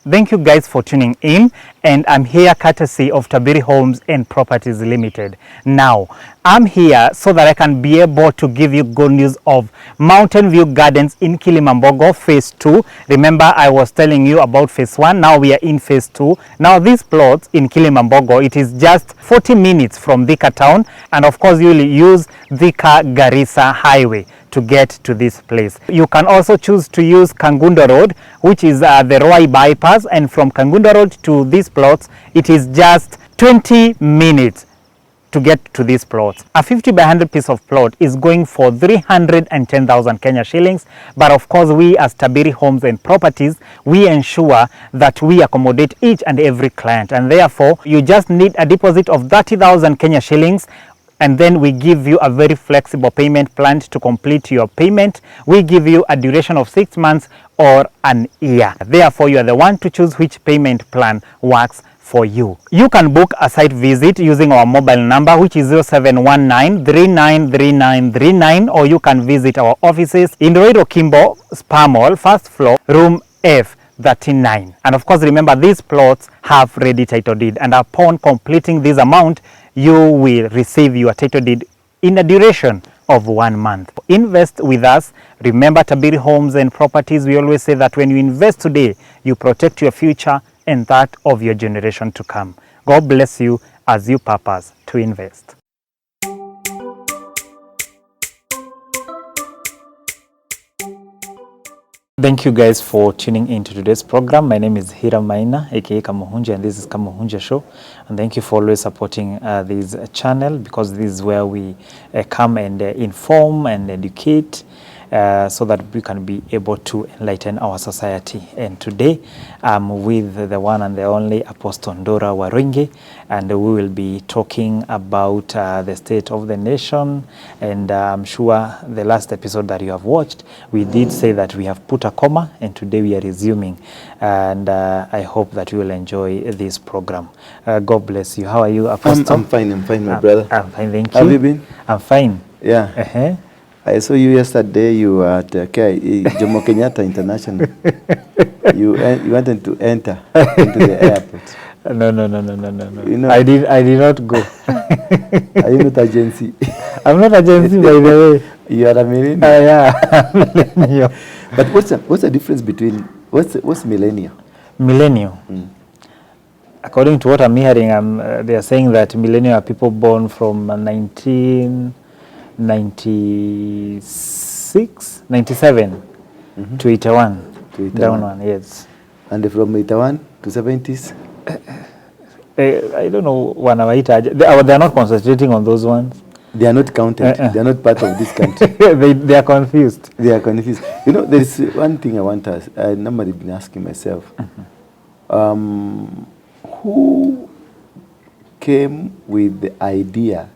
Thank you guys for tuning in, and I'm here courtesy of Tabiri Homes and Properties Limited. Now, I'm here so that I can be able to give you good news of Mountain View Gardens in Kilimambogo Phase 2. Remember, I was telling you about Phase 1. Now we are in Phase 2. Now, these plots in Kilimambogo, it is just 40 minutes from Thika town, and of course, you will use Thika Garissa Highway to get to this place. You can also choose to use Kangundo Road, which is the Roi bypass, and from Kangundo Road to these plots, it is just 20 minutes to get to these plots. A 50 by 100 piece of plot is going for 310,000 Kenya shillings, but of course we as Tabiri Homes and Properties, we ensure that we accommodate each and every client, and therefore you just need a deposit of 30,000 Kenya shillings, and then we give you a very flexible payment plan to complete your payment. We give you a duration of 6 months or an year. Therefore, you are the one to choose which payment plan works for you. You can book a site visit using our mobile number, which is 0719-393939, or you can visit our offices in Roiro Kimbo, Spa Mall, first floor, room F39. And of course, remember, these plots have ready title deed, and upon completing this amount, you will receive your title deed in a duration of 1 month. Invest with us. Remember, Tabiri Homes and Properties, we always say that when you invest today, you protect your future and that of your generation to come. God bless you as you purpose to invest. Thank you guys for tuning into today's program. My name is Hira Maina, aka Kamuhunja, and this is Kamuhunja Show. And thank you for always supporting this channel, because this is where we come and inform and educate so that we can be able to enlighten our society. And today I'm with the one and the only Apostle Ndura Waruinge, and we will be talking about the state of the nation. And I'm sure the last episode that you have watched, we did say that we have put a comma, and today we are resuming. And I hope that you will enjoy this program. God bless you. How are you, Apostle? I'm fine, my brother. I'm fine, thank you. Have you been? I'm fine. Yeah. I saw you yesterday. You were at Jomo Kenyatta International. You wanted to enter into the airport. No. You know, I did not go. Are you not agency? I'm not agency, by the way. You are a millennial. Yeah, millennial. But what's the difference between what's millennial? Millennial. According to what I'm hearing, they are saying that millennial are people born from 1996, 97 to 81. Down one, yes. And from 81 to 70s? I don't know when they are not concentrating on those ones. They are not counted. They are not part of this country. they are confused. They are confused. You know, there is one thing I want to ask. I normally been asking myself. Who came with the idea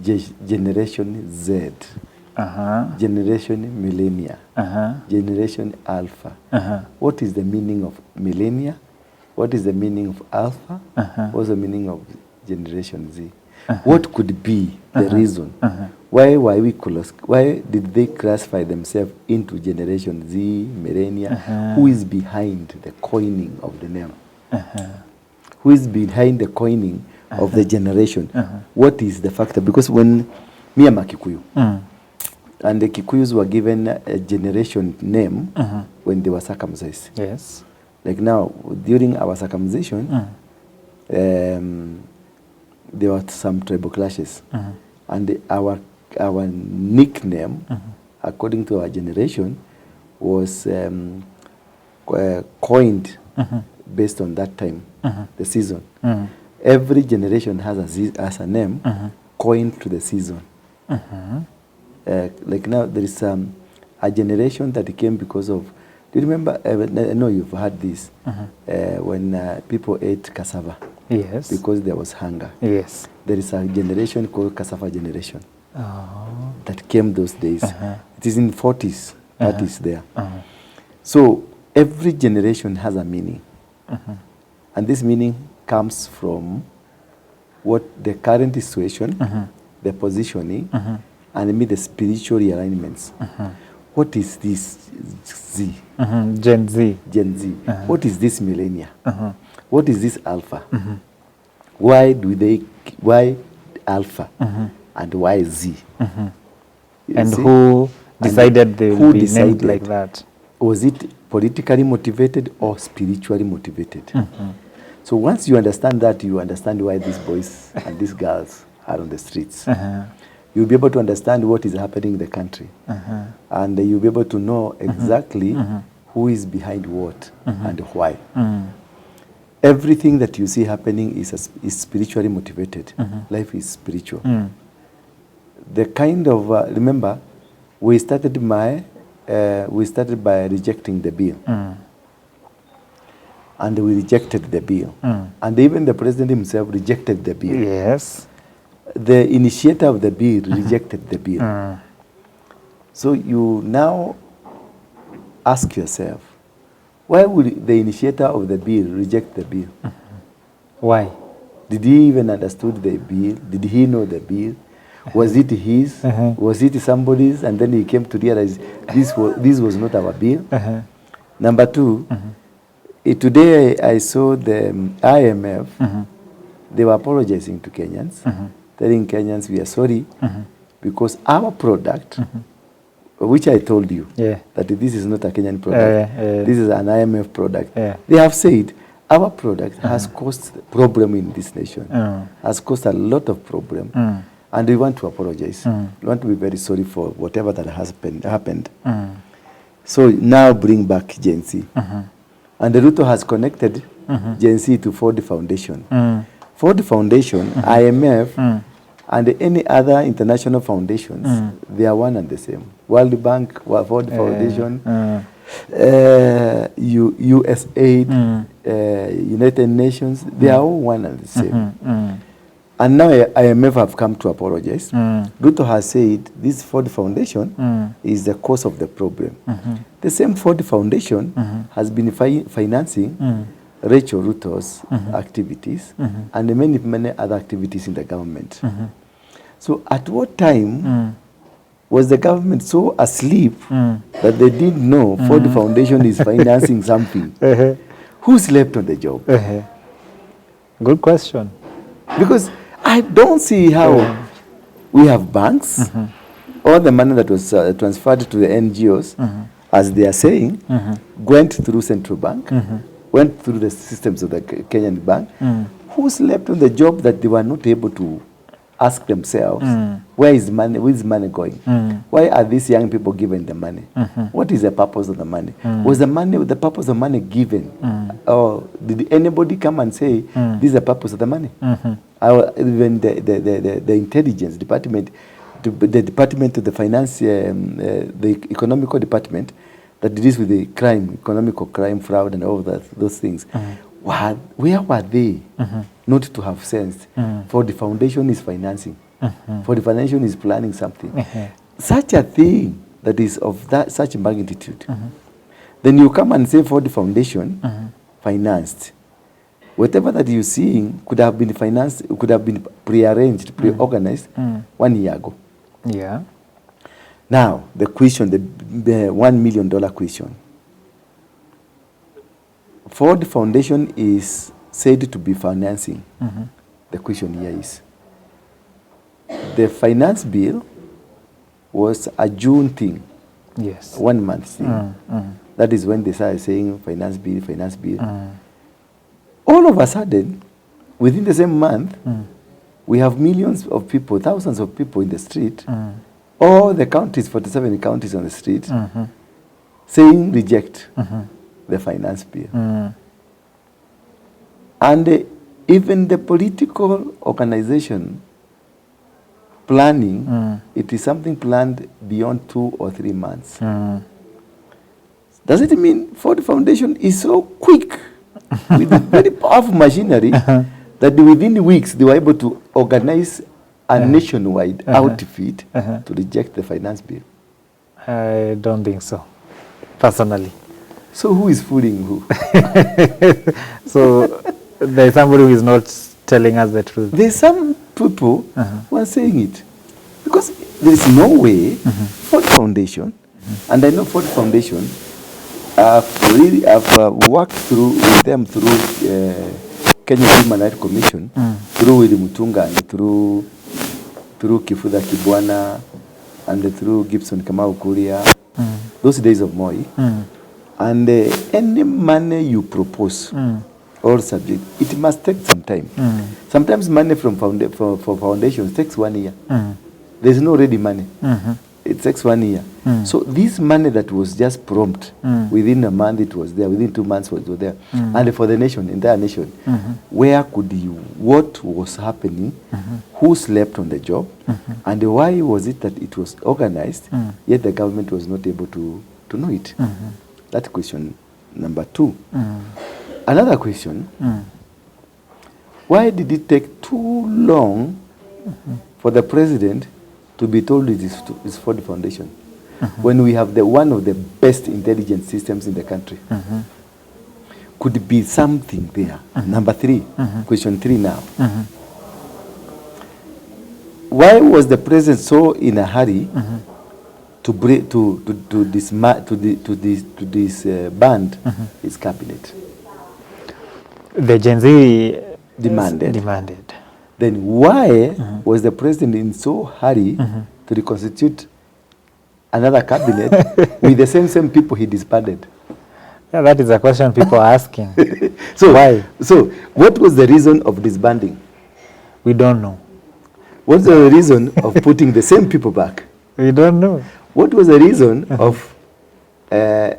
Generation Z, Generation Millennia, Generation Alpha? What is the meaning of Millennia? What is the meaning of Alpha? What's the meaning of Generation Z? What could be the reason? Why did they classify themselves into Generation Z, Millennia? Who is behind the coining of the name? Who is behind the coining of the generation? What is the factor? Because when me am a Kikuyu, and the Kikuyus were given a generation name when they were circumcised. Yes. Like now, during our circumcision, there were some tribal clashes, and our nickname, according to our generation, was coined based on that time, the season. Every generation has a name coined to the season. Like now, there is a generation that came because of. Do you remember? I know you've heard this when people ate cassava. Yes. Because there was hunger. Yes. There is a generation called cassava generation that came those days. It is in 40s, 30s there. So every generation has a meaning. And this meaning comes from what the current situation, the positioning, and maybe the spiritual alignments. what is this Z? Gen Z. Gen Z. What is this millennia? What is this alpha? Why alpha? And why Z? And see? Who decided they will be named like that? Was it politically motivated or spiritually motivated? So once you understand that, you understand why these boys and these girls are on the streets. You'll be able to understand what is happening in the country. And you'll be able to know exactly who is behind what and why. Everything that you see happening is spiritually motivated. Life is spiritual. The kind of, remember, we started by rejecting the bill. And we rejected the bill. And even the president himself rejected the bill. Yes. The initiator of the bill rejected the bill. So you now ask yourself, why would the initiator of the bill reject the bill? Why? Did he even understood the bill? Did he know the bill? Was it his? Was it somebody's? And then he came to realize this was not our bill. Number two, today I saw the IMF. They were apologizing to Kenyans, telling Kenyans we are sorry because our product, which I told you, that this is not a Kenyan product, this is an IMF product. They have said our product has caused problem in this nation, has caused a lot of problem. And we want to apologize. We want to be very sorry for whatever that has happened. So now bring back Gen Z. And the Ruto has connected Gen Z to Ford Foundation. Ford Foundation, IMF, and any other international foundations, they are one and the same. World Bank, Ford Foundation, USAID, United Nations, they are all one and the same. And now IMF have come to apologize. Ruto has said this Ford Foundation is the cause of the problem. The same Ford Foundation has been financing Rachel Ruto's activities and many other activities in the government. So at what time was the government so asleep that they didn't know Ford Foundation is financing something? Who slept on the job? Good question. Because I don't see how we have banks, all the money that was transferred to the NGOs, as they are saying, went through central bank, went through the systems of the Kenyan bank. Who slept on the job that they were not able to ask themselves, where is money going? Why are these young people given the money? What is the purpose of the money? Was the purpose of money given? Or did anybody come and say, this is the purpose of the money? Even the intelligence department, the department of the finance, the economical department that deals with the crime, economical crime, fraud and all those things. Where were they not to have sensed? For the foundation is financing. For the foundation is planning something. Such a thing that is of such magnitude. Then you come and say for the foundation financed. Whatever that you're seeing could have been financed, could have been pre-arranged, pre-organized 1 year ago. Yeah. Now, the question, the $1 million question. Ford Foundation is said to be financing. The question here is, the finance bill was a June thing. Yes. 1 month thing. That is when they started saying finance bill, finance bill. All of a sudden, within the same month, we have millions of people, thousands of people in the street, all the counties, 47 counties on the street, saying reject the finance bill. And even the political organization planning, it is something planned beyond 2 or 3 months. Does it mean Ford Foundation is so quick with a very powerful machinery that within weeks they were able to organize a nationwide outfit to reject the finance bill? I don't think so, personally. So who is fooling who? So there's somebody who is not telling us the truth. There's some people who are saying it. Because there is no way Ford Foundation And I know Ford Foundation, I've worked through with them through Kenya Human Rights Commission, through Willy Mutunga, and through Kifudha Kibwana, and through Gibson Kamau Kuria, those days of Moi. And any money you propose or subject, it must take some time. Sometimes money from for foundations takes 1 year. There's no ready money. It takes 1 year. So this money that was just prompt, within a month it was there, within 2 months it was there. And for the nation, entire nation, where could you, what was happening, who slept on the job, and why was it that it was organized, yet the government was not able to know it? That's question number 2. Another question, why did it take too long for the president to be told it is for the foundation, when we have one of the best intelligence systems in the country? Could be something there. Number 3, question 3 now. Why was the president so in a hurry to disband his cabinet? The Gen Z demanded. Then why was the president in so hurry to reconstitute another cabinet with the same people he disbanded? Yeah, that is a question people are asking. So why? So what was the reason of disbanding? We don't know. What's the reason of putting the same people back? We don't know. What was the reason of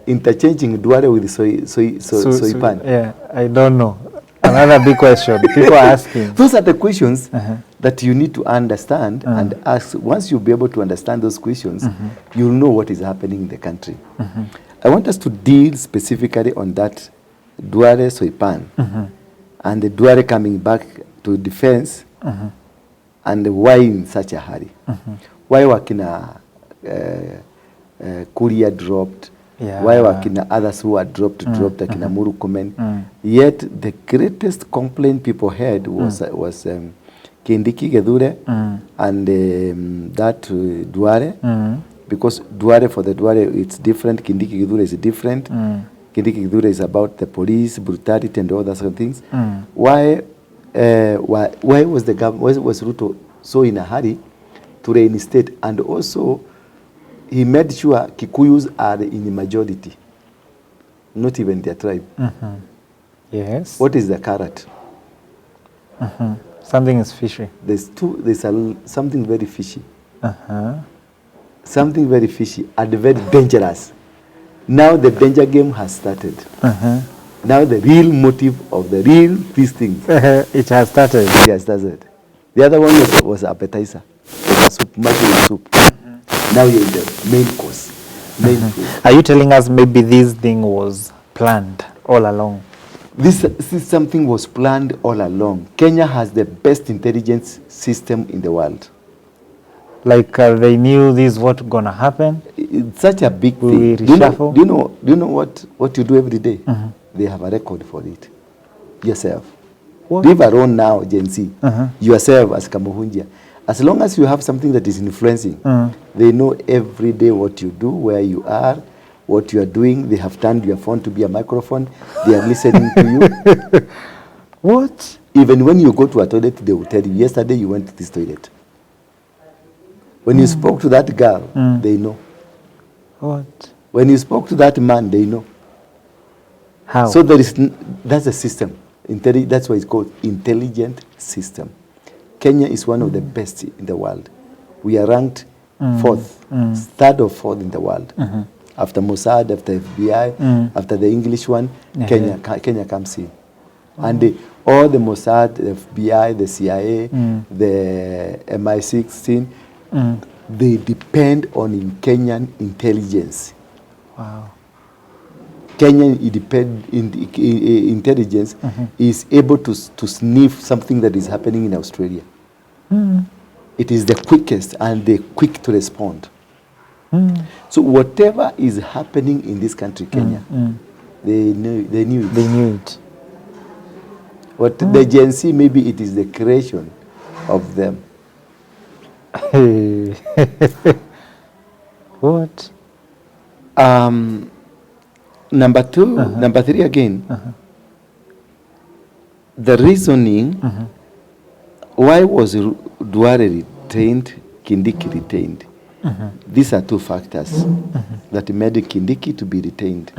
interchanging Ndura with Soipan? Yeah, I don't know. Another big question people are asking. Those are the questions that you need to understand and ask. Once you'll be able to understand those questions, you'll know what is happening in the country. I want us to deal specifically on that Ndura Soipan and the Ndura coming back to defense, and why in such a hurry. Why Wakina Kuria dropped? Why Wakina others who are dropped Akina Murukumen? Yet the greatest complaint people had was Kindiki Gedure and that Ndura, because Ndura, for the Ndura it's different, Kindiki Gedure is different. Kindiki Gedure is about the police brutality and all those sort of things. Why was the government, why was Ruto so in a hurry to reinstate? And also he made sure Kikuyus are in the majority, not even their tribe. Yes. What is the carrot? Something is fishy. There's something very fishy. Something very fishy and very dangerous. Now the danger game has started. Now the real motive of the real these things. It has started. It has started. The other one was appetizer. It was soup, mushroom soup. Now you're in the main course. Main food. Are you telling us maybe this thing was planned all along? This something was planned all along. Kenya has the best intelligence system in the world. Like they knew this is what gonna happen. It's such a big Will thing. we Do reshuffle? you know what you do every day? They have a record for it. Yourself. What? Leave alone now, Gen Z. Yourself as Kamuhunjia. As long as you have something that is influencing, they know every day what you do, where you are, what you are doing. They have turned your phone to be a microphone. They are listening to you. What? Even when you go to a toilet, they will tell you, yesterday you went to this toilet. When you spoke to that girl, they know. What? When you spoke to that man, they know. How? So that's a system. That's why it's called intelligent system. Kenya is one of the best in the world. We are ranked third or fourth in the world. After Mossad, after FBI, after the English one, Kenya comes in. And all the Mossad, the FBI, the CIA, the MI16, they depend on Kenyan intelligence. Wow. Kenyan intelligence is able to sniff something that is happening in Australia. It is the quickest and they quick to respond. So whatever is happening in this country, Kenya, they knew it. They knew it. What the Gen Z, maybe it is the creation of them. What? Number two, number three again, the reasoning, why was Duale retained, Kindiki retained? These are two factors that made Kindiki to be retained.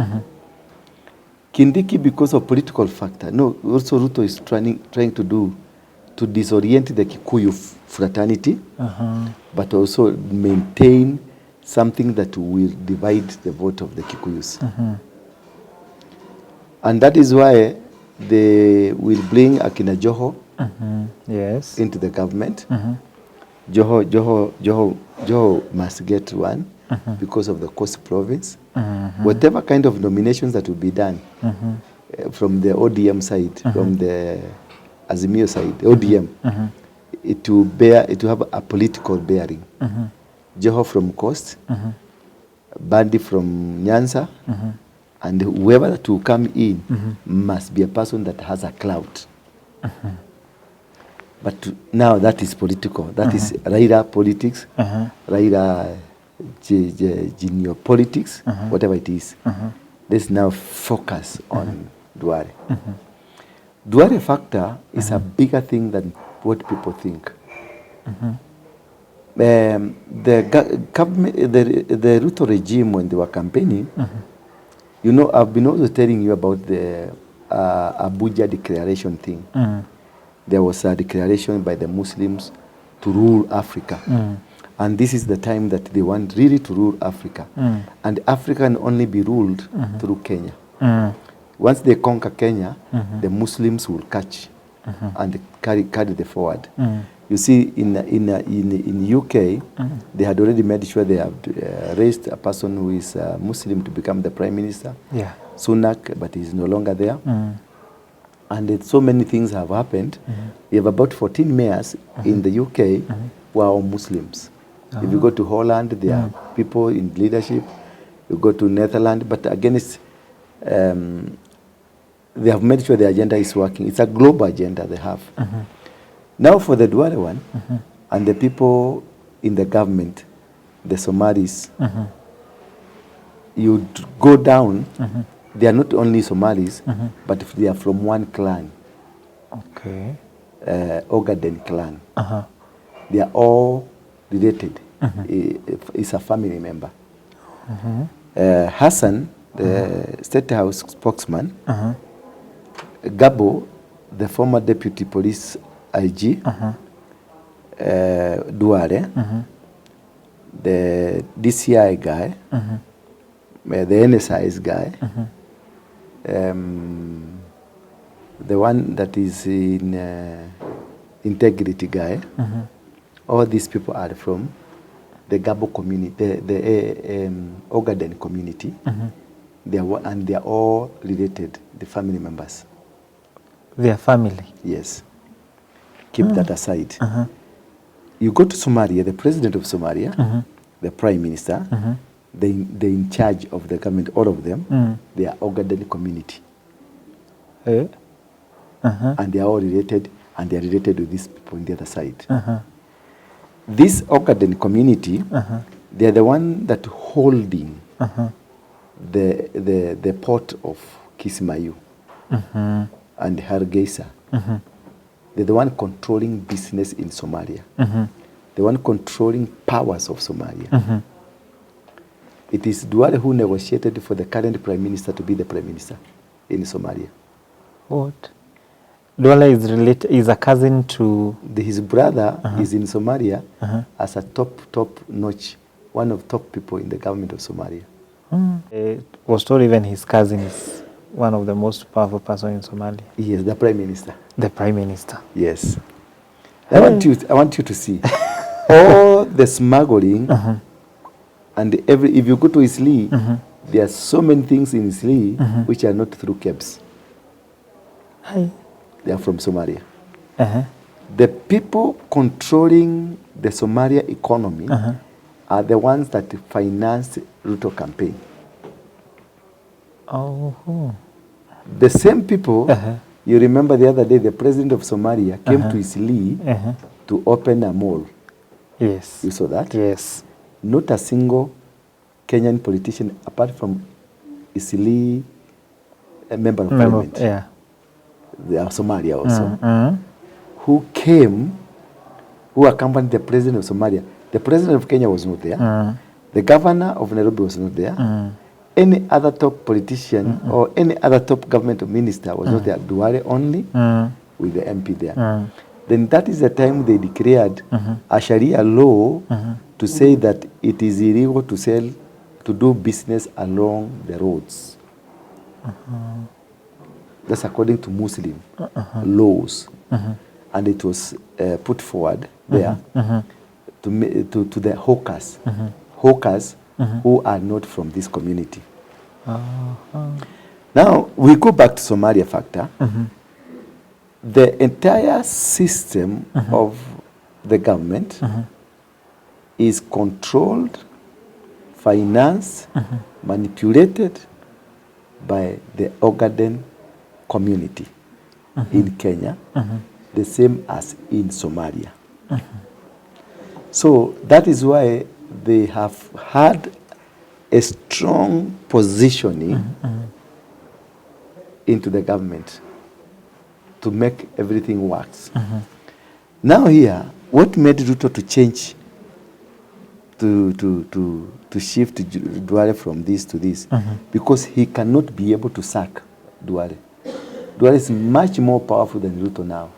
Kindiki because of political factor. No, also Ruto is trying to disorient the Kikuyu fraternity, but also maintain something that will divide the vote of the Kikuyus. And that is why they will bring Akina Joho Yes. into the government. Joho must get one because of the Coast Province. Whatever kind of nominations that will be done from the ODM side, from the Azimio side, ODM, it will have a political bearing. Joho from Coast, Bandi from Nyanza, and whoever that will come in must be a person that has a clout. But now that is political. That is Raila politics, Raila junior politics, whatever it is. Let's now focus on Duale. Duale factor is a bigger thing than what people think. The government, the Ruto regime, when they were campaigning, you know, I've been also telling you about the Abuja declaration thing. There was a declaration by the Muslims to rule Africa. And this is the time that they want really to rule Africa. And Africa can only be ruled through Kenya. Once they conquer Kenya, the Muslims will catch and carry the forward. You see, in UK, they had already made sure they have raised a person who is Muslim to become the prime minister. Yeah. Sunak, but he's no longer there. And so many things have happened. We have about 14 mayors in the UK who are all Muslims. If you go to Holland, there are people in leadership. You go to Netherlands, but again, it's, they have made sure the agenda is working. It's a global agenda they have. Now for the Duale one, and the people in the government, the Somalis, you go down, they are not only Somalis, but they are from one clan. Okay. Ogaden clan. They are all related. It's a family member. Hassan, the State House spokesman, Gabo, the former deputy police IG, Duale, the DCI guy, the NSIS guy, the one that is in integrity guy, all these people are from the Gabo community, the Ogaden community. They are all related, the family members. Their family? Yes. Keep that aside. You go to Somalia, the president of Somalia, the prime minister, they in charge of the government, all of them, they are Ogaden community. And they are all related, and they are related to these people on the other side. This Ogaden community, they are the one that holding the port of Kismayu and Hargeisa. They're the one controlling business in Somalia. The one controlling powers of Somalia. It is Duale who negotiated for the current prime minister to be the prime minister in Somalia. What? Duale is a cousin to... His brother is in Somalia as a top notch, one of top people in the government of Somalia. It was told even his cousin is one of the most powerful person in Somalia. Yes, the prime minister. The prime minister. Yes. I want you to see all the smuggling and if you go to Isli, there are so many things in Isli which are not through cabs. They are from Somalia. The people controlling the Somalia economy are the ones that financed Ruto campaign. The same people, you remember the other day, the president of Somalia came to Isli to open a mall. Yes. You saw that? Yes. Not a single Kenyan politician, apart from Isili, a member of parliament, they are Somalia also, who came, who accompanied the president of Somalia. The president of Kenya was not there. The governor of Nairobi was not there. Any other top politician or any other top government minister was not there. Duale only with the MP there. Then that is the time they declared a Sharia law to say that it is illegal to sell, to do business along the roads. That's according to Muslim laws. And it was put forward there to the hawkers, hawkers who are not from this community. Now, we go back to Somalia factor. The entire system of the government is controlled, financed, manipulated by the Ogaden community in Kenya, the same as in Somalia. So that is why they have had a strong positioning into the government to make everything work. Now here, what made Ruto to change, to shift Duale from this to this? Because he cannot be able to sack Duale. Duale is much more powerful than Ruto now.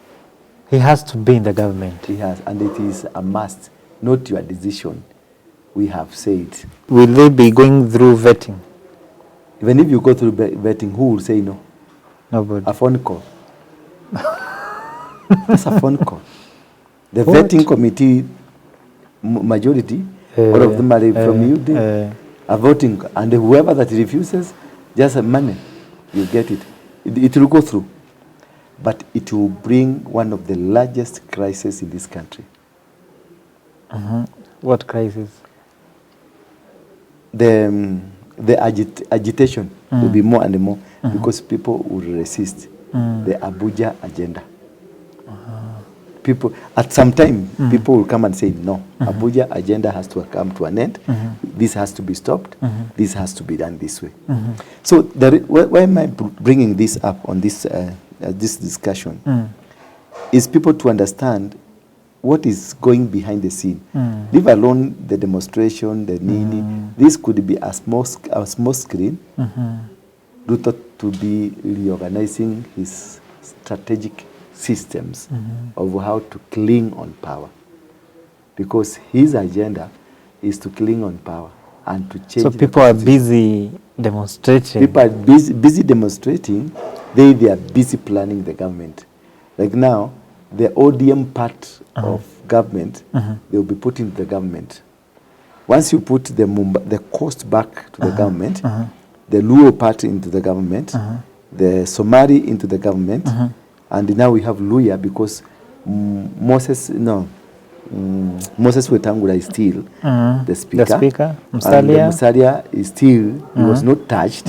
He has to be in the government. He has, and it is a must, not your decision, we have said. Will they be going through vetting? Even if you go through vetting, who will say no? Nobody. A phone call. That's a phone call. The vetting committee, majority, all of them are from you, they are voting, and whoever that refuses, just money, you get it. It will go through. But it will bring one of the largest crises in this country. What crisis? The agitation will be more and more because people will resist the Abuja agenda. People, at some time, people will come and say, no, Abuja agenda has to come to an end. This has to be stopped. This has to be done this way. So why am I bringing this up on this this discussion? Is people to understand what is going behind the scene. Leave alone the demonstration, the nini. This could be a small screen. Ruto to be reorganizing his strategic systems of how to cling on power. Because his agenda is to cling on power and to change. So people are busy demonstrating. People are busy demonstrating. They are busy planning the government. Like now, the ODM part of government, they will be put into the government. Once you put the cost back to the government, the Luo part into the government, the Somali into the government, and now we have Luya because Moses Wetangula is still the speaker. The speaker, Musalia is still, he was not touched.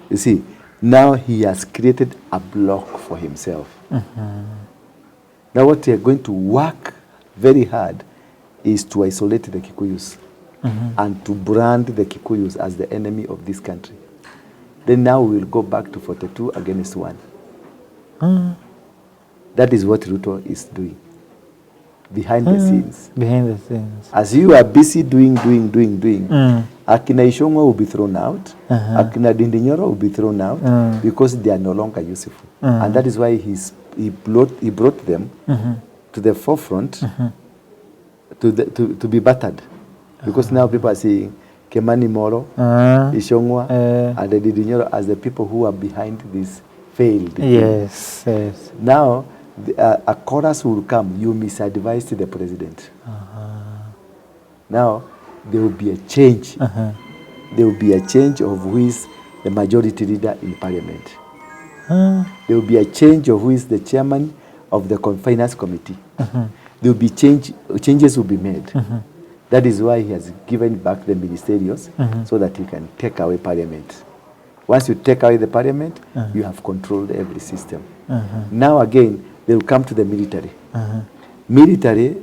You see, now he has created a block for himself. Now what they are going to work very hard is to isolate the Kikuyus and to brand the Kikuyus as the enemy of this country. Then now we will go back to 42 against 1. That is what Ruto is doing behind the scenes. Behind the scenes. As you are busy doing, Akina Ishongwa will be thrown out, Akina Dindinyoro will be thrown out because they are no longer useful. And that is why he brought them to the forefront to be battered. Because now people are saying Kemani Moro, Ishongwa, and the Dindinyoro as the people who are behind this failed. Yes. Now, a chorus will come, you misadvised the president. Now, there will be a change. There will be a change of who is the majority leader in parliament. There will be a change of who is the chairman of the finance committee. There will be changes will be made. That is why he has given back the ministerials so that he can take away parliament. Once you take away the parliament, you have controlled every system. Now again, they will come to the military. Military,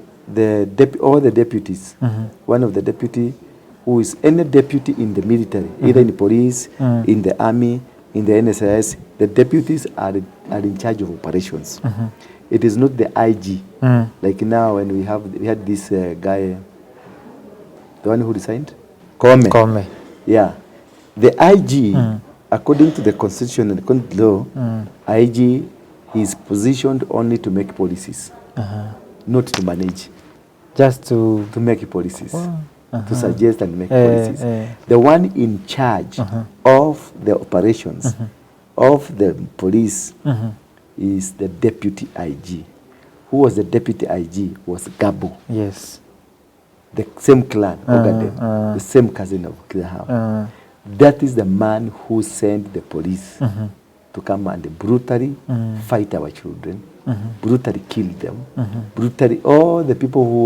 all the deputies, one of the deputy who is any deputy in the military, either in the police, in the army, in the NSS, the deputies are in charge of operations. It is not the IG. Like now when we had this guy, the one who resigned? Kome. Yeah. The IG, according to the constitution and according to law, IG is positioned only to make policies, not to manage. Just to make policies, to suggest and make policies. The one in charge of the operations of the police is the deputy IG. Who was the deputy IG? Was Gabo. Yes. The same clan, Ogaden, the same cousin of Kiraham. That is the man who sent the police to come and brutally fight our children, brutally kill them, brutally all the people who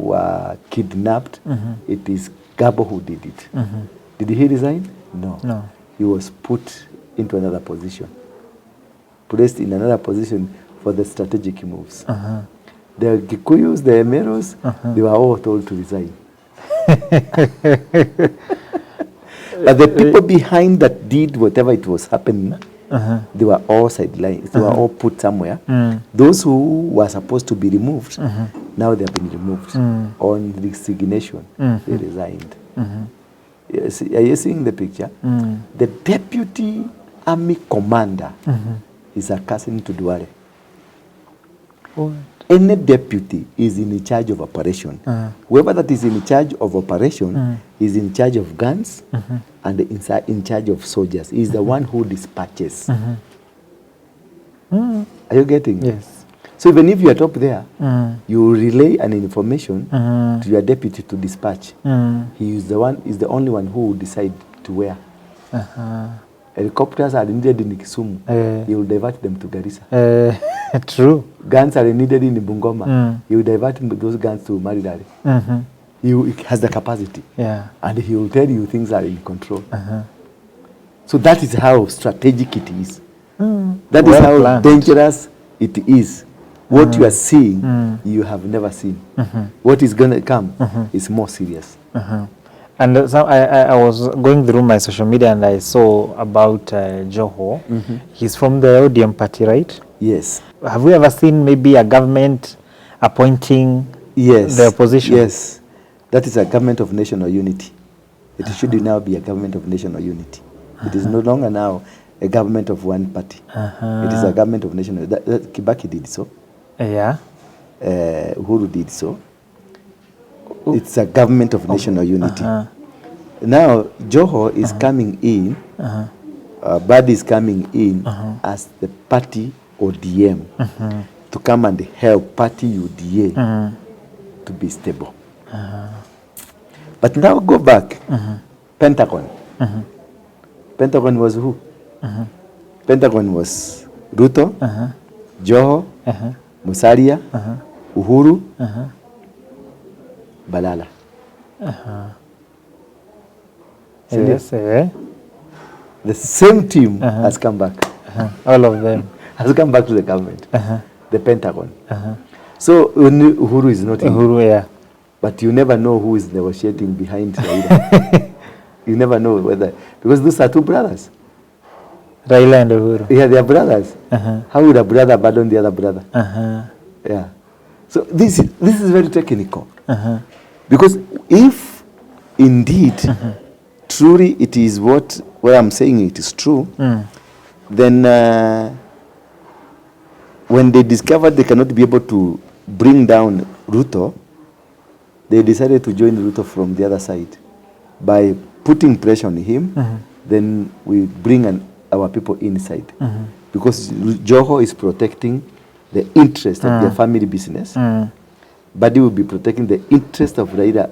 were kidnapped. It is Gabo who did it. Did he resign? No. He was put into another position, placed in another position for the strategic moves. The Gikuyus, the Emeros, they were all told to resign. But the people behind that did whatever it was happening, they were all sidelined. They were all put somewhere. Those who were supposed to be removed, now they have been removed. On resignation, they resigned. Yes, are you seeing the picture? The deputy army commander is a cousin to Duale. Any deputy is in charge of operation. Whoever that is in charge of operation is in charge of guns and in charge of soldiers. He is the one who dispatches. Are you getting? Yes. So even if you are top there, you relay an information to your deputy to dispatch. He is the only one who will decide to where. Helicopters are needed in Kisumu. He will divert them to Garissa. True. Guns are needed in Bungoma. He will divert those guns to Maridari. He has the capacity. And he will tell you things are in control. So that is how strategic it is. That is how planned. Dangerous it is. What you are seeing, you have never seen. What is going to come is more serious. And so I was going through my social media and I saw about Joho. He's from the ODM party, right? Yes. Have we ever seen maybe a government appointing the opposition? Yes. That is a government of national unity. It should now be a government of national unity. It is no longer now a government of one party. It is a government of national. Kibaki did so. Yeah. Uhuru did so. It's a government of national unity. Now, Joho is coming in, Bad is coming in as the party ODM to come and help party UDA to be stable. But now go back, Pentagon. Pentagon was who? Pentagon was Ruto, Joho, Musalia, Uhuru, Balala. Yes, the same team has come back. All of them has come back to the government, the Pentagon. So Uhuru is not Uhuru, in. But you never know who is negotiating behind Raila. You never know whether, because those are two brothers. Raila and Uhuru. Yeah, they are brothers. How would a brother abandon the other brother? Yeah. So this is very technical. Because if indeed truly it is what I'm saying it is true, then when they discovered they cannot be able to bring down Ruto, they decided to join Ruto from the other side. By putting pressure on him, then we bring our people inside. Because Joho is protecting the interest of their family business. Badi will be protecting the interest of Raila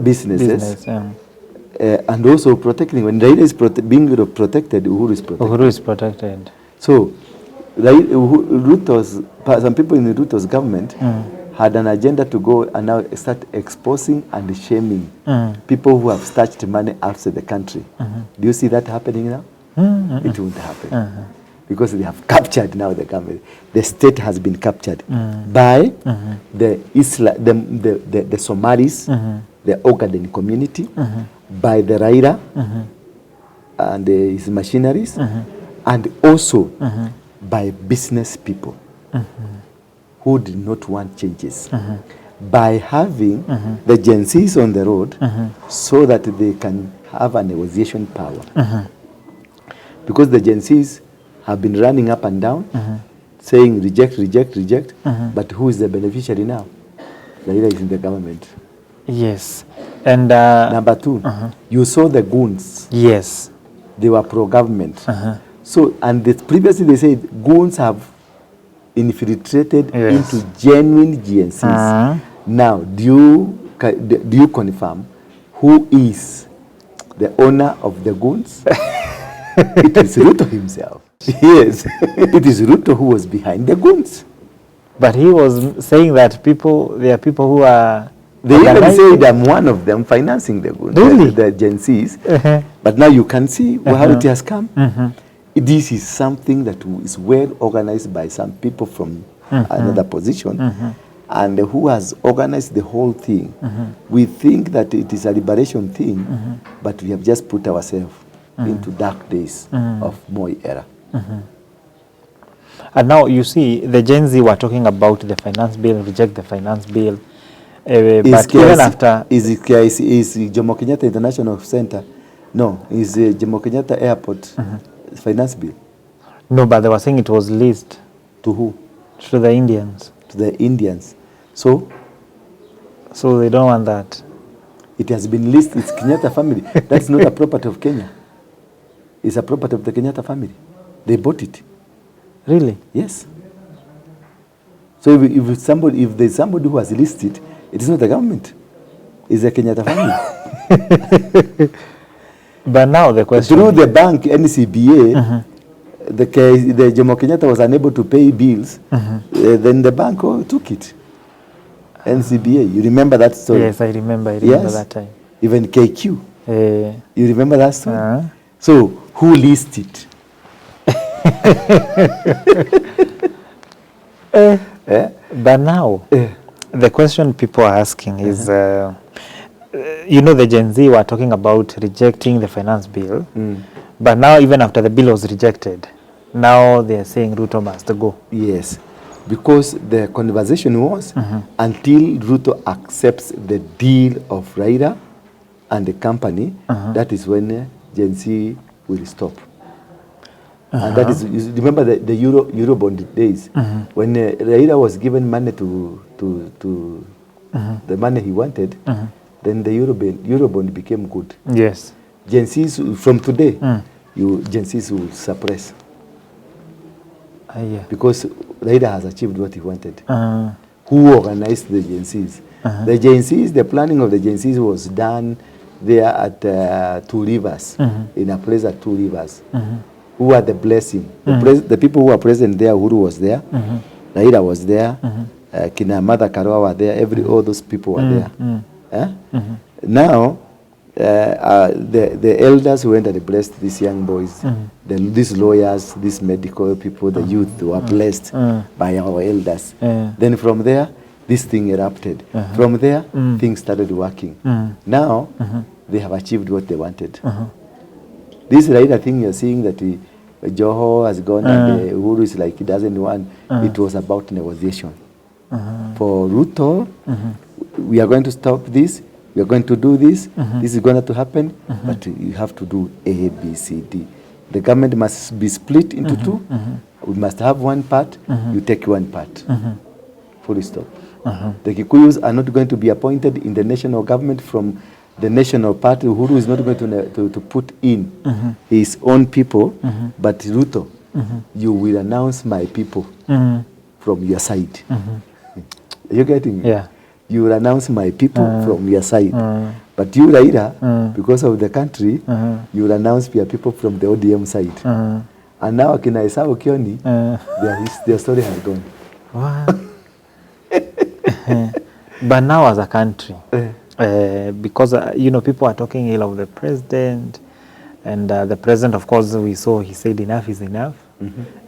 businesses. And also protecting, when Raila is being protected, Uhuru is protected. Uhuru is protected. So, some people in Ruto's government had an agenda to go and now start exposing and shaming people who have stashed money outside the country. Do you see that happening now? It won't happen. because they have captured now the government. The state has been captured by the Somalis, the Ogaden community, by the Raila and his machineries, and also by business people who did not want changes. By having the Gen Zs on the road so that they can have a negotiation power. Because the Gen Zs have been running up and down, saying reject, reject, reject, but who is the beneficiary now? Raila is in the government. Yes. And number two, you saw the goons. Yes. They were pro-government. So, and previously they said goons have infiltrated into genuine GNCs. Now, do you confirm who is the owner of the goons? It is Ruto himself. Yes, it is Ruto who was behind the goons. But he was saying that there are people who are... They even said I'm one of them financing the goons, really? the Gen Zs. But now you can see how it has come. This is something that is well organized by some people from another position, and who has organized the whole thing. We think that it is a liberation thing, but we have just put ourselves into dark days of Moi era. And now you see, the Gen Z were talking about the finance bill, reject the finance bill. But even after... Is Jomo Kenyatta International Center? No, is Jomo Kenyatta Airport finance bill? No, but they were saying it was leased. To who? To the Indians. To the Indians. So? So they don't want that. It has been leased. It's Kenyatta family. That's not a property of Kenya. It's a property of the Kenyatta family. They bought it. Really? Yes. So if there's somebody who has leased it, it is not the government. It's the Kenyatta family. But now the question... Through the bank, NCBA, the Jomo Kenyatta was unable to pay bills. Then the bank took it. NCBA. You remember that story? Yes, I remember that time. Even KQ. You remember that story? So, who leased it? But now, the question people are asking is, you know, the Gen Z were talking about rejecting the finance bill, but now even after the bill was rejected, now they are saying Ruto must go. Yes, because the conversation was until Ruto accepts the deal of Raila and the company, that is when Gen Z will stop. And that is, you remember the Eurobond days when Raila was given money to the money he wanted, then the Eurobond became good. Yes. Gen Zs from today, Gen Zs will suppress. Because Raila has achieved what he wanted. Who organized the Gen Zs? The Gen Zs, the planning of the Gen Zs was done there at Two Rivers, in a place at Two Rivers. Who are the blessing? The people who are present there, Uhuru was there, Raila was there, Kina Mother Karua were there, all those people were there. Now, the elders who went and blessed these young boys, these lawyers, these medical people, the youth were blessed by our elders. Then from there, this thing erupted. From there, things started working. Now, they have achieved what they wanted. This Raila thing you're seeing that Joho has gone and Uhuru is like he doesn't want, it was about negotiation. For Ruto, we are going to stop this, we are going to do this, this is going to happen, but you have to do A, B, C, D. The government must be split into two. We must have one part, you take one part. Full stop. The Kikuyus are not going to be appointed in the national government from the national party. Uhuru is not going to put in his own people, but Ruto, you will announce my people from your side. Are you getting me? Yeah. You will announce my people from your side. But you, Raila, because of the country, you will announce your people from the ODM side. And now, Akina Isao Kioni, their story has gone. Wow. But now as a country, because, you know, people are talking ill of the president, and the president, of course, we saw he said enough is enough.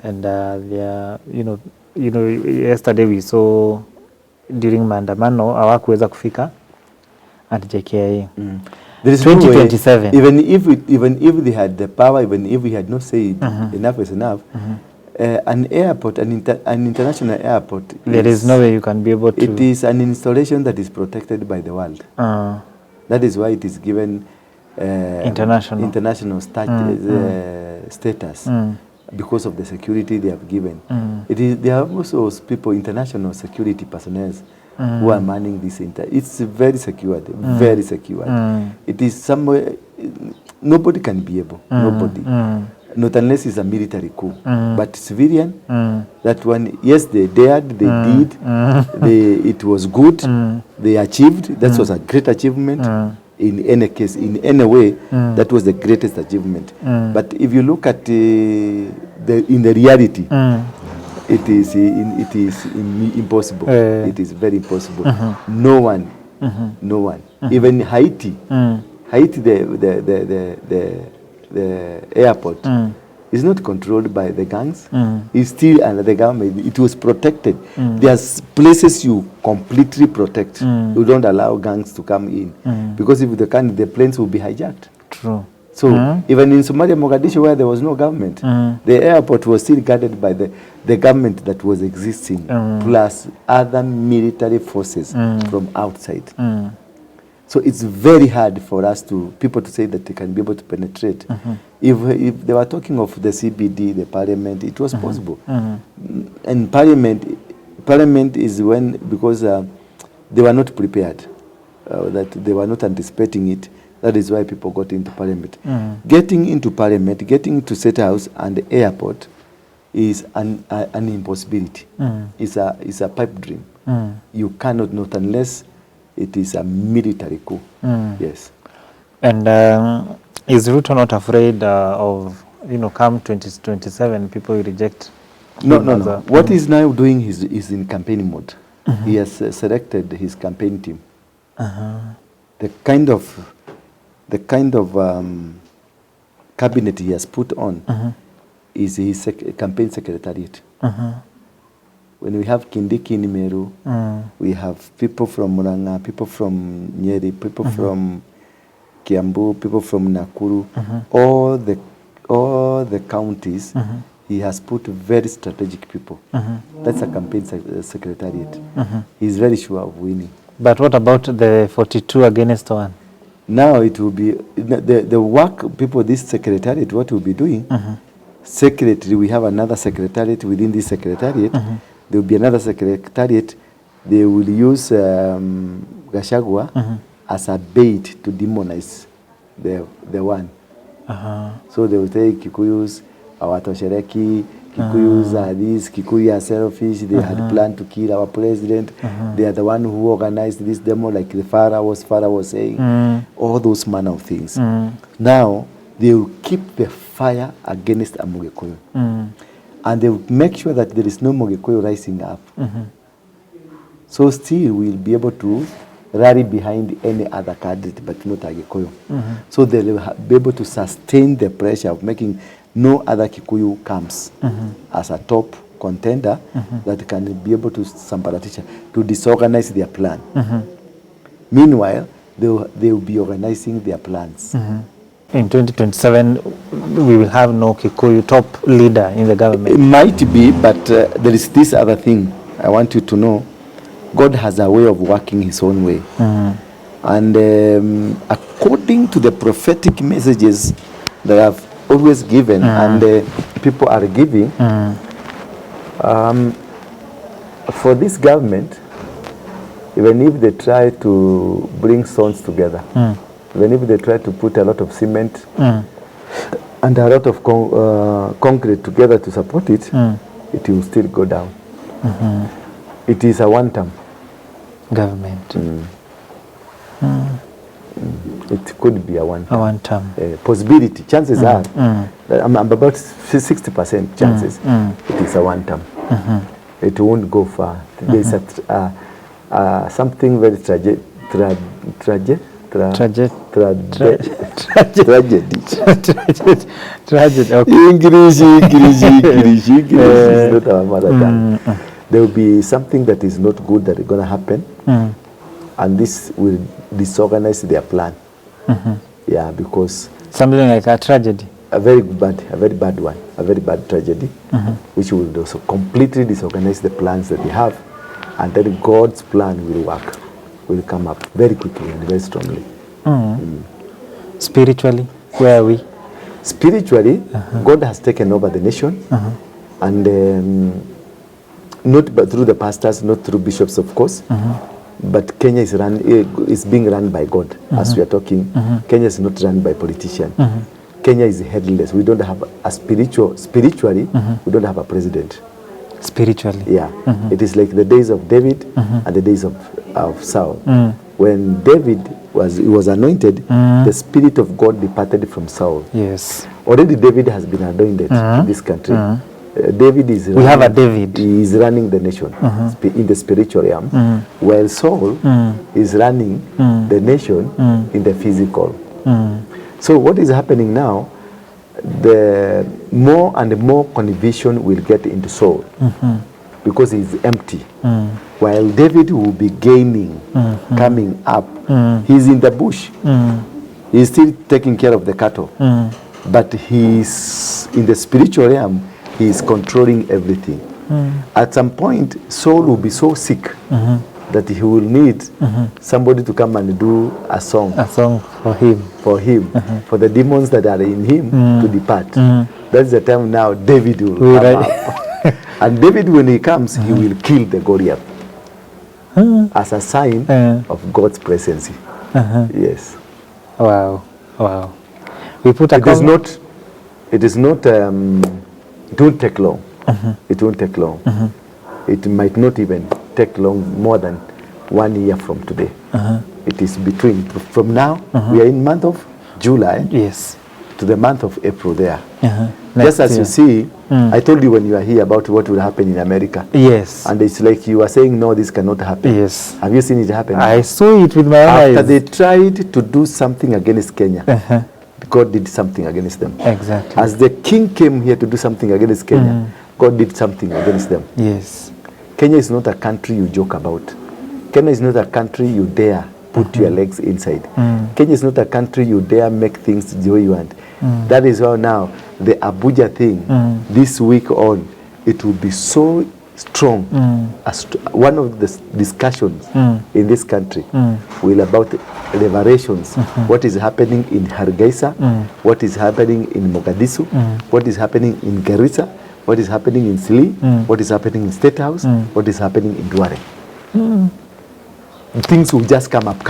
and they are, yesterday we saw during maandamano hawakuweza kufika at JKIA. There is 2027. No way, even if they had the power, even if we had not said enough is enough, an airport, an international airport, there is no way you can be able to. It is an installation that is protected by the world. That is why it is given international status because of the security they have given. They have also people, international security personnel who are manning this. It's very secured, very secured. It is somewhere nobody can be able, nobody. Not unless it's a military coup. But civilian, that one, yes, they dared, they did, it was good, they achieved, that was a great achievement. In any case, in any way, that was the greatest achievement. But if you look at in the reality, it is impossible. It is very impossible. No one, no one. Even Haiti, Haiti, the airport is not controlled by the gangs. It's still under the government. It was protected. There's places you completely protect. You don't allow gangs to come in because if they can, the planes will be hijacked. True. So even in Somalia, Mogadishu, where there was no government, the airport was still guarded by the government that was existing, plus other military forces from outside. So it's very hard for people to say that they can be able to penetrate. If they were talking of the CBD, the parliament, it was possible. And parliament is because they were not prepared, that they were not anticipating it. That is why people got into parliament. Getting into parliament, getting to State House and the airport is an impossibility. It's a pipe dream. You cannot, not unless it is a military coup. Yes. And is Ruto not afraid of, come 2027, people will reject? No. What he's now doing is in campaign mode. He has selected his campaign team. The kind of cabinet he has put on is his campaign secretariat. When we have Kindiki in Meru, we have people from Murang'a, people from Nyeri, people from Kiambu, people from Nakuru, all the counties, he has put very strategic people. That's a campaign secretariat. He's very sure of winning. But what about the 42 against 1? Now it will be, the work people, this secretariat, what we'll be doing, secretary, we have another secretariat within this secretariat. There will be another secretariat. They will use Gachagua as a bait to demonize the one. So they will take Kikuyus, Awatoshereki, Kikuyus are these, Kikuyu are selfish, they had planned to kill our president. They are the one who organized this demo, like the Farah was saying, all those manner of things. Now, they will keep the fire against Amugekuyu. And they will make sure that there is no Mogekuyu rising up. So still we'll be able to rally behind any other candidate, but not Agikuyu. So they will be able to sustain the pressure of making no other Kikuyu comes as a top contender that can be able to to disorganize their plan. Meanwhile, they will be organizing their plans. In 2027, we will have no Kikuyu top leader in the government. It might be, but there is this other thing I want you to know. God has a way of working his own way. And according to the prophetic messages that I've always given and people are giving, for this government, even if they try to bring sons together, even if they try to put a lot of cement and a lot of concrete together to support it, it will still go down. It is a one-term government. It could be a one-term possibility. Chances are, I'm about 60% chances, it is a one-term. It won't go far. There is something very tragic Tragedy. Okay. English is not our mother tongue. There will be something that is not good that is going to happen, and this will disorganize their plan. Yeah, because something like a tragedy. A very bad one, a very bad tragedy, which will also completely disorganize the plans that they have, and then God's plan will come up very quickly and very strongly. Spiritually, where are we? Spiritually, God has taken over the nation, and not but through the pastors, not through bishops, of course, but Kenya is being run by God. As we are talking, Kenya is not run by politicians. Kenya is headless. We don't have a spiritually, we don't have a president. Spiritually. Yeah. It is like the days of David and the days of Saul. When David was anointed, the Spirit of God departed from Saul. Yes. Already David has been anointed in this country. David is we have a David. He is running the nation in the spiritual realm, while Saul is running the nation in the physical. So what is happening now, the more and more conviction will get into Saul because he is empty. While David will be gaining, coming up. He's in the bush. He's still taking care of the cattle. But he's in the spiritual realm, he is controlling everything. At some point, Saul will be so sick that he will need somebody to come and do a song. A song for him. For him. For the demons that are in him to depart. That's the time now David will come up. And David, when he comes, he will kill the Goliath as a sign of God's presence. Yes. Wow. Wow. We put a it is not, it won't take long. It won't take long. It might not even take long, more than 1 year from today. It is from now, we are in month of July. Yes. To the month of April there. Just as you see, I told you when you are here about what will happen in America. Yes. And it's like you are saying, no, this cannot happen. Yes. Have you seen it happen? I saw it with my eyes. After they tried to do something against Kenya, God did something against them. Exactly. As the king came here to do something against Kenya, God did something against them. Yes. Kenya is not a country you joke about. Kenya is not a country you dare put your legs inside. Kenya is not a country you dare make things the way you want. That is why now the Abuja thing, this week on, it will be so strong. One of the discussions in this country will about revelations. What is happening in Hargeisa, what is happening in Mogadishu, what is happening in Garissa, what is happening in Sili, what is happening in State House, what is happening in Duare. Things will just come up.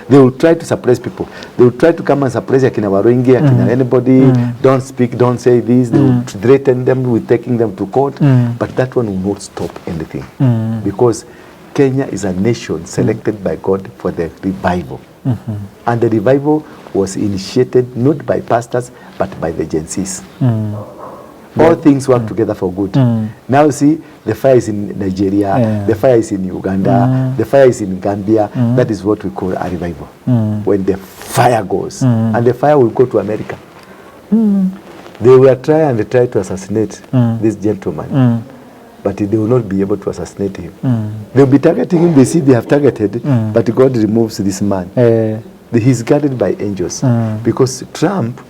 They will try to suppress people. They will try to come and suppress Ndura Waruinge, anybody, don't speak, don't say this. They will threaten them with taking them to court. But that one will not stop anything. Because Kenya is a nation selected by God for the revival. And the revival was initiated not by pastors, but by the Gen Zs. All things work together for good. Now see, the fire is in Nigeria, the fire is in Uganda, the fire is in Gambia. That is what we call a revival. When the fire goes, and the fire will go to America. They will try to assassinate this gentleman, but they will not be able to assassinate him. They will be targeting him. They see they have targeted, but God removes this man. He's guarded by angels because Trump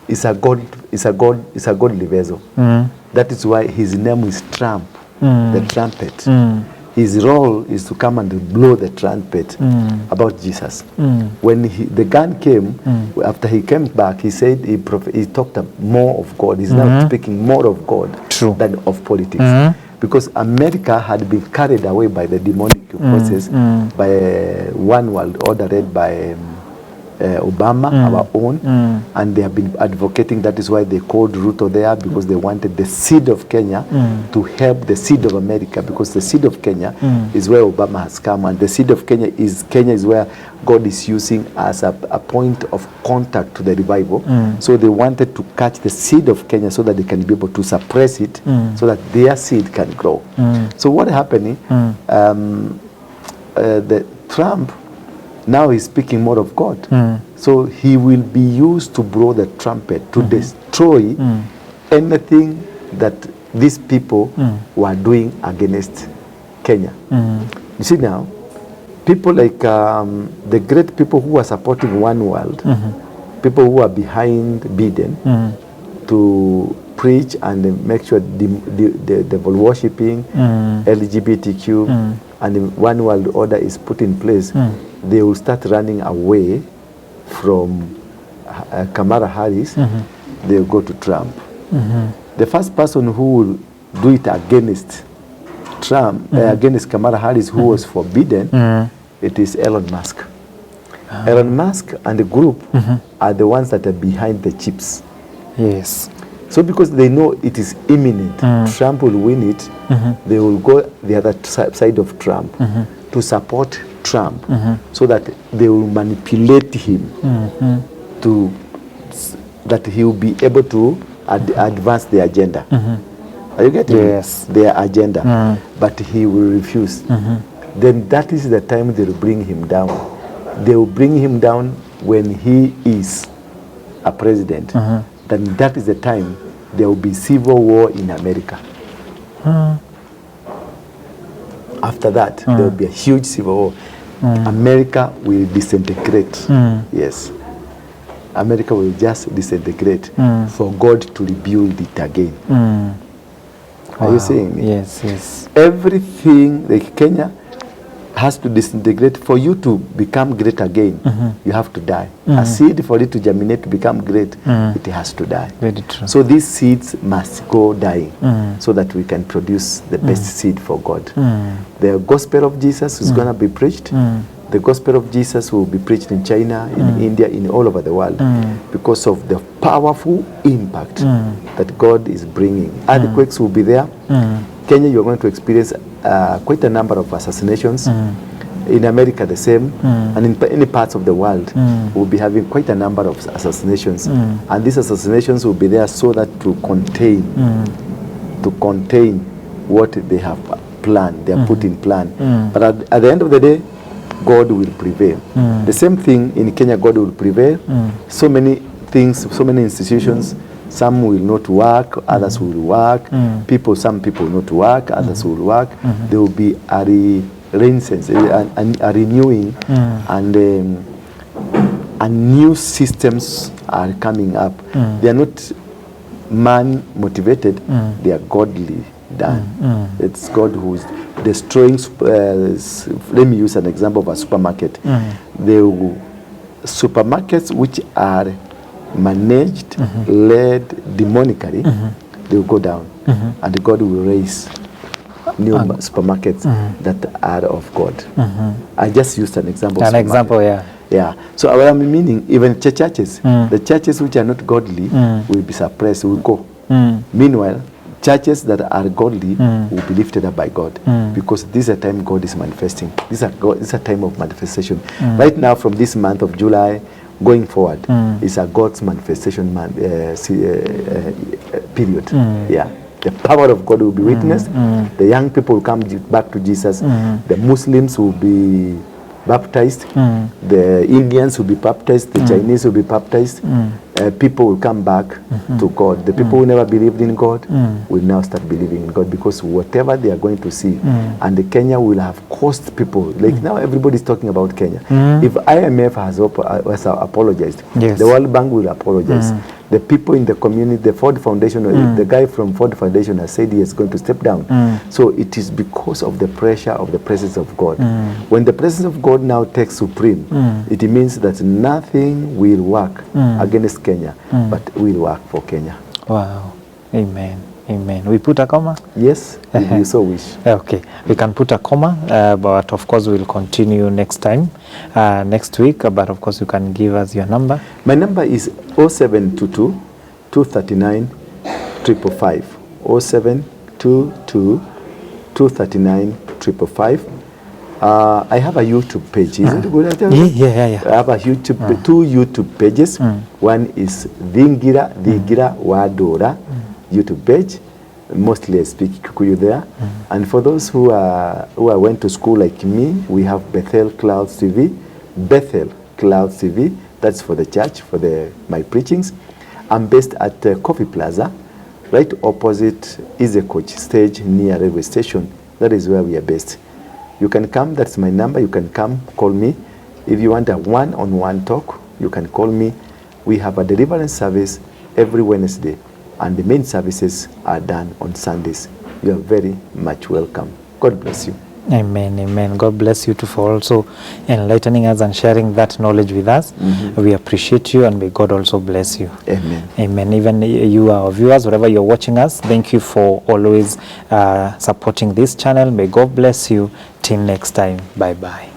is a godly vessel. That is why his name is Trump, the trumpet. His role is to come and blow the trumpet about Jesus. When the gun came, after he came back, he said he talked more of God. He's now speaking more of God than of politics. Because America had been carried away by the demonic forces, by one world order led by Obama, our own, and they have been advocating. That is why they called Ruto there, because they wanted the seed of Kenya to help the seed of America, because the seed of Kenya is where Obama has come, and the seed of Kenya is where God is using as a point of contact to the revival. So they wanted to catch the seed of Kenya so that they can be able to suppress it, so that their seed can grow. So what happening? The Trump Now he's speaking more of God. So he will be used to blow the trumpet to destroy anything that these people were doing against Kenya. You see now, people like the great people who are supporting One World, people who are behind Biden to preach and make sure the devil worshipping, LGBTQ, and the One World Order is put in place, they will start running away from Kamala Harris. They will go to Trump. The first person who will do it against Trump, against Kamala Harris, who was forbidden, it is Elon Musk. Elon Musk and the group are the ones that are behind the chips. Yes. So because they know it is imminent, Trump will win it, they will go the other side of Trump to support Trump, so that they will manipulate him to that he will be able to advance the agenda. Are you getting Yes. their agenda? But he will refuse. Then that is the time they will bring him down. They will bring him down when he is a president. Then that is the time there will be civil war in America. After that, there will be a huge civil war. America will disintegrate. Yes. America will just disintegrate for God to rebuild it again. Are you seeing me? Yes, yes. Everything, like Kenya, has to disintegrate. For you to become great again, you have to die. A seed, for it to germinate, to become great, it has to die. Very true. So these seeds must go dying so that we can produce the best seed for God. The gospel of Jesus is going to be preached. The gospel of Jesus will be preached in China, in India, in all over the world, because of the powerful impact that God is bringing. Earthquakes will be there. Kenya, you're going to experience quite a number of assassinations. In America, the same. And in any parts of the world, we'll be having quite a number of assassinations. And these assassinations will be there so that to contain what they have planned, they are put in plan. But at the end of the day, God will prevail. The same thing in Kenya, God will prevail. So many things, so many institutions, some will not work, others will work. Some people will not work, others will work. There will be a renewing, and new systems are coming up. They are not man motivated, they are godly done. It's God who is destroying. Let me use an example of a supermarket. The supermarkets which are managed, led demonically, they will go down, and God will raise new supermarkets that are of God. I just used an example. An example, yeah. Yeah. So what I'm meaning, even churches, the churches which are not godly will be suppressed, will go. Meanwhile, churches that are godly will be lifted up by God, because this is a time God is manifesting. This is a time of manifestation. Right now, from this month of July going forward, is a God's manifestation period. Yeah. The power of God will be witnessed. The young people will come back to Jesus. The Muslims will be baptized. The Indians will be baptized. The Chinese will be baptized. People will come back to God. The people who never believed in God will now start believing in God, because whatever they are going to see, and the Kenya will have cost people. Like now everybody is talking about Kenya. If IMF has apologized, Yes. the World Bank will apologize. The people in the community, the Ford Foundation, the guy from Ford Foundation has said he is going to step down. So it is because of the pressure of the presence of God. When the presence of God now takes supreme, it means that nothing will work against Kenya, but will work for Kenya. Wow. Amen. Amen. We put a comma? Yes, if you so wish. Okay, we can put a comma, but of course we'll continue next time, next week, but of course you can give us your number. My number is 0722 239 555. 0722 239 555. I have a YouTube page. Isn't it good? Yeah. I have a two YouTube pages. One is Ndura Waruinge YouTube page. Mostly I speak Kikuyu there. And for those who went to school like me, we have Bethel Clouds TV. Bethel Clouds TV. That's for the church, for my preachings. I'm based at Coffee Plaza, right opposite is a coach stage near railway station. That is where we are based. You can come, that's my number. You can come, call me. If you want a one-on-one talk, you can call me. We have a deliverance service every Wednesday, and the main services are done on Sundays. You are very much welcome. God bless you. Amen, amen. God bless you too for also enlightening us and sharing that knowledge with us. We appreciate you, and may God also bless you. Amen. Amen. Even you, our viewers, wherever you're watching us, thank you for always supporting this channel. May God bless you. Till next time. Bye-bye.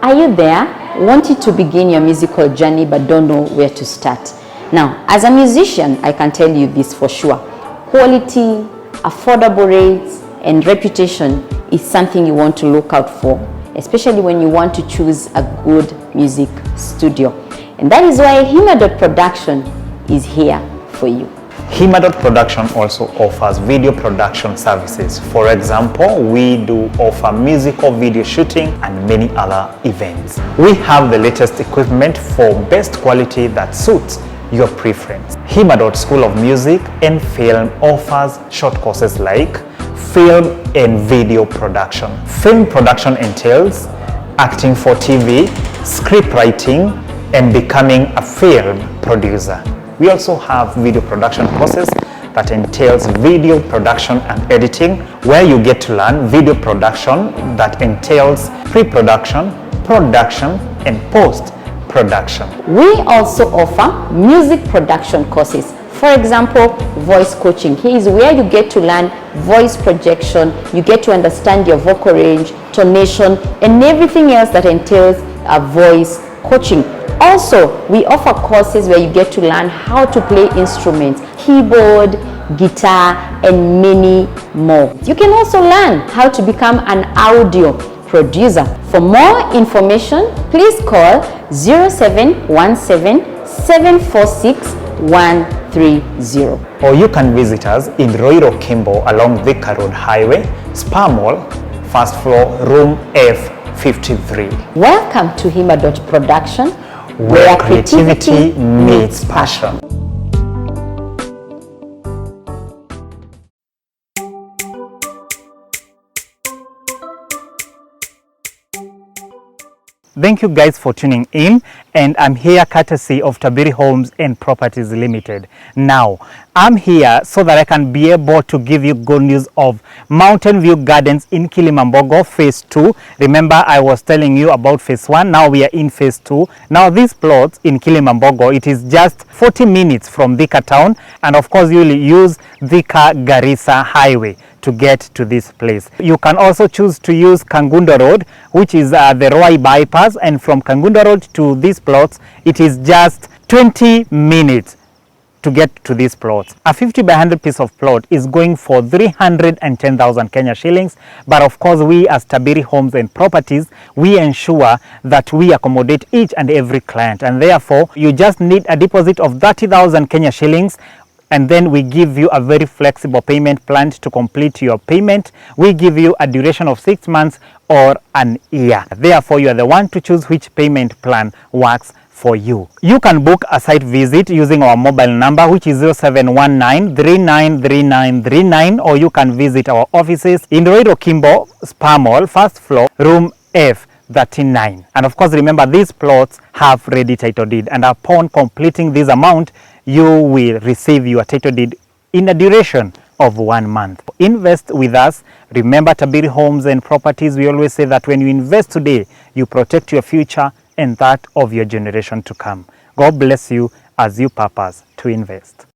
Are you there? Wanted to begin your musical journey but don't know where to start? Now, as a musician, I can tell you this for sure. Quality, affordable rates, and reputation is something you want to look out for, especially when you want to choose a good music studio. And that is why Himadot Production is here for you. Himadot Production also offers video production services. For example, we do offer musical video shooting and many other events. We have the latest equipment for best quality that suits your preference. Himadot School of Music and Film offers short courses like film and video production. Film production entails acting for TV, script writing, and becoming a film producer. We also have video production courses that entails video production and editing, where you get to learn video production that entails pre-production, production, and post-production. We also offer music production courses. For example, voice coaching. Here is where you get to learn voice projection, you get to understand your vocal range, tonation, and everything else that entails a voice coaching. Also, we offer courses where you get to learn how to play instruments, keyboard, guitar, and many more. You can also learn how to become an audio producer. For more information, please call 0717 746 130. Or you can visit us in Roiro Kimbo along Thika Road Highway, Spa Mall, first floor, room F53. Welcome to Himadot Production, where creativity meets passion. Thank you guys for tuning in, and I'm here courtesy of Tabiri Homes and Properties Limited. Now, I'm here so that I can be able to give you good news of Mountain View Gardens in Kilimambogo Phase 2. Remember, I was telling you about Phase 1. Now we are in Phase 2. Now these plots in Kilimambogo, it is just 40 minutes from Thika town, and of course you will use Thika Garissa Highway to get to this place. You can also choose to use Kangundo Road, which is the Roi bypass, and from Kangundo Road to these plots, it is just 20 minutes to get to these plots. A 50 by 100 piece of plot is going for 310,000 Kenya shillings, but of course we as Tabiri Homes and Properties, we ensure that we accommodate each and every client, and therefore you just need a deposit of 30,000 Kenya shillings, and then we give you a very flexible payment plan to complete your payment. We give you a duration of 6 months or an year. Therefore, you are the one to choose which payment plan works for you. You can book a site visit using our mobile number, which is 0719 393939, or you can visit our offices in Roiro Kimbo, Spa Mall, first floor, room F39. And of course, remember, these plots have ready title deed, and upon completing this amount, you will receive your title deed in a duration of 1 month. Invest with us. Remember, Tabiri Homes and Properties, we always say that when you invest today, you protect your future and that of your generation to come. God bless you as you purpose to invest.